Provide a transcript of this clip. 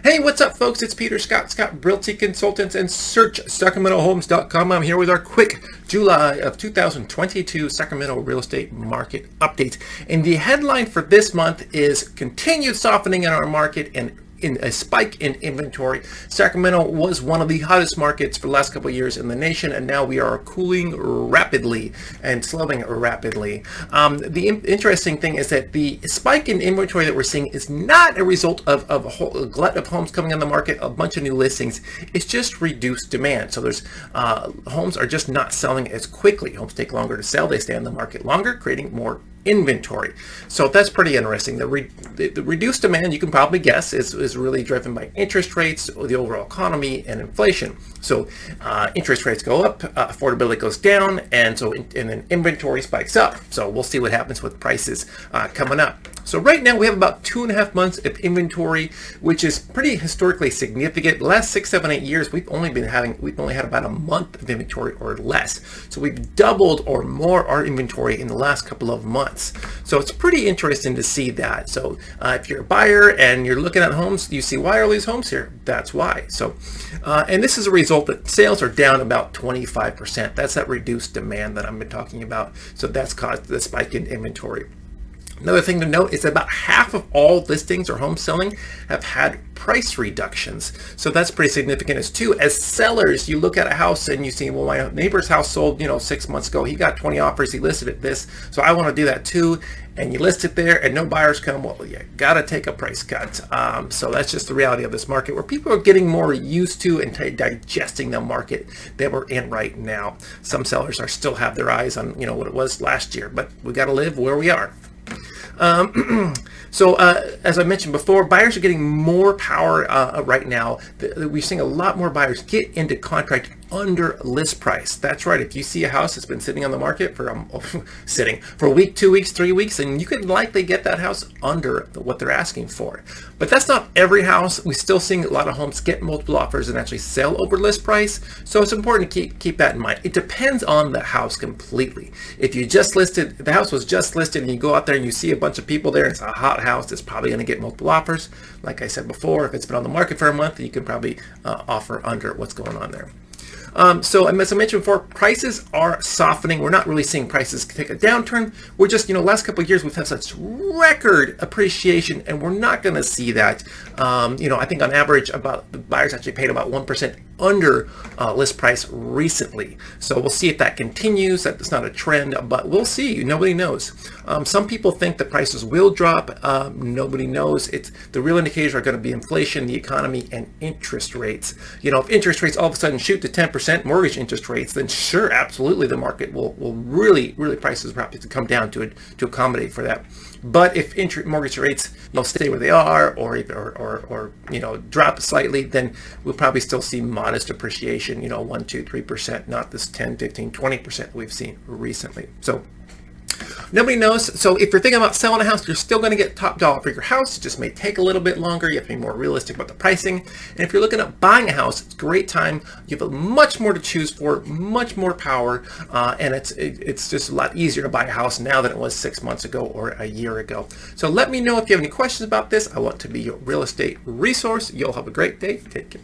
Hey, what's up, folks? It's Peter Scott Realty Consultants, and search SacramentoHomes.com. I'm here with our quick July of 2022 Sacramento real estate market update. And the headline for this month is continued softening in our market and in a spike in inventory. Sacramento was one of the hottest markets for the last couple of years in the nation, and now we are cooling rapidly and slowing rapidly. The interesting thing is that the spike in inventory that we're seeing is not a result of a glut of homes coming on the market, a bunch of new listings. It's just reduced demand. So there's homes are just not selling as quickly. Homes take longer to sell. They stay on the market longer, creating more inventory. So that's pretty interesting. The reduced demand, you can probably guess, is really driven by interest rates, the overall economy, and inflation. So interest rates go up, affordability goes down, and then inventory spikes up. So we'll see what happens with prices coming up. So right now we have about 2.5 months of inventory, which is pretty historically significant. The last 6, 7, 8 years, we've only had about a month of inventory or less. So we've doubled or more our inventory in the last couple of months. So it's pretty interesting to see that. So if you're a buyer and you're looking at homes, you see, why are these homes here? That's why. So, and this is a result that sales are down about 25%. That's that reduced demand that I've been talking about. So that's caused the spike in inventory. Another thing to note is that about half of all listings or home selling have had price reductions. So that's pretty significant as too. As sellers, you look at a house and you see, well, my neighbor's house sold, 6 months ago. He got 20 offers. He listed at this. So I want to do that too. And you list it there and no buyers come. Well, you got to take a price cut. So that's just the reality of this market, where people are getting more used to and digesting the market that we're in right now. Some sellers still have their eyes on, what it was last year, but we got to live where we are. So as I mentioned before, buyers are getting more power right now. We're seeing a lot more buyers get into contract under list price. That's right. If you see a house that's been sitting on the market for for a week, 2 weeks, 3 weeks, and you could likely get that house under what they're asking for. But that's not every house. We're still seeing a lot of homes get multiple offers and actually sell over list price. So it's important to keep that in mind. It depends on the house completely. If you just listed, the house was just listed, and you go out there and you see a bunch of people there, and it's a hot house, it's probably going to get multiple offers. Like I said before, if it's been on the market for a month, you can probably offer under what's going on there. So as I mentioned before, prices are softening. We're not really seeing prices take a downturn. We're just, last couple of years we've had such record appreciation, and we're not going to see that. I think on average the buyers actually paid about 1% under list price recently. So we'll see if that continues. That's not a trend, but we'll see. Nobody knows. Some people think the prices will drop. Nobody knows. The real indicators are going to be inflation, the economy, and interest rates. If interest rates all of a sudden shoot to 10% mortgage interest rates, then sure, absolutely, the market will really prices probably to come down to accommodate for that. But if mortgage rates stay where they are, or drop slightly, then we'll probably still see modest appreciation, 1, 2, 3%, not this 10, 15, 20% we've seen recently. So nobody knows. So if you're thinking about selling a house, you're still going to get top dollar for your house. It just may take a little bit longer. You have to be more realistic about the pricing. And if you're looking at buying a house, it's a great time. You have much more to choose for, much more power, and it's just a lot easier to buy a house now than it was 6 months ago or a year ago. So let me know if you have any questions about this. I want to be your real estate resource. You'll have a great day. Take care.